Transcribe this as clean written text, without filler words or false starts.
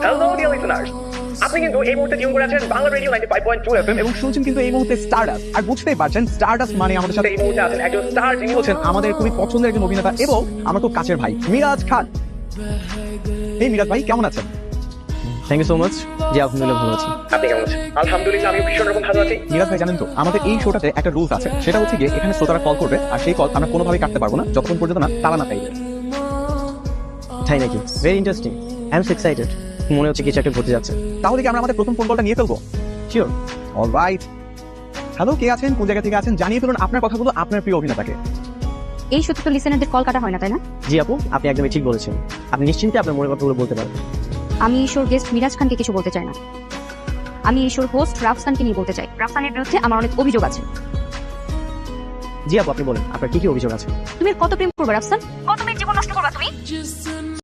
Hello dear listeners, আপনি কিন্তু এই মুহূর্তে টিউন করে আছেন বাংলা রেডিও 95.2 এফএম এবং শুনছেন কিন্তু এই মুহূর্তে স্টারডাস্ট। আর বুঝতেই পারছেন স্টারডাস্ট মানে আমাদের সাথে এই মুহূর্তে আছেন একজন স্টার, যিনি হচ্ছেন আমাদের খুবই পছন্দের একজন অভিনেতা এবং আমার খুব কাছের ভাই মিরাজ খান। এই মিরাজ ভাই কেমন আছেন? Thank you so much. জি আলহামদুলিল্লাহ ভালো আছি। আপনি কেমন আছেন? আলহামদুলিল্লাহ আমিও ভীষণ রকম ভালো আছি। মিরাজ ভাই জানেন তো আমাদের এই শোটাতে একটা রুলস আছে, সেটা হচ্ছে গিয়ে এখানে শ্রোতারা কল করবে আর সেই কল আমরা কোনোভাবেই কাটতে পারবো না যতক্ষণ পর্যন্ত না তারা না পাইবে। তাই নাকি? Very interesting. I am so excited. মনে হচ্ছে কিছু একটা ঘটে যাচ্ছে। তাহলে কি আমরা আমাদের প্রথম ফোন কলটা নিয়ে ফেলবো? শিওর। অলরাইট। হ্যালো, কে আছেন, কোন জায়গা থেকে আছেন, জানিয়ে ফেলুন আপনার কথাগুলো আপনার প্রিয় অভিনেতাকে। এই সত্যি তো লিসেনারদের কল কাটা হয় না, তাই না? জি আপু, আপনি একদমই ঠিক বলেছেন। আপনি নিশ্চিন্তে আপনার মনের কথাগুলো বলতে পারেন। আমি এই শোর গেস্ট মিরাজ খানকে কিছু বলতে চাই না। আমি এই শোর হোস্ট রাফসানকে নিয়ে বলতে চাই। রাফসানের বিরুদ্ধে আমার অনেক অভিযোগ আছে। জি আপু, আপনি বলেন আপনার কি কি অভিযোগ আছে। তুমি কত প্রেম করবে রাফসান? কত মেয়ের জীবন নষ্ট করবা তুমি?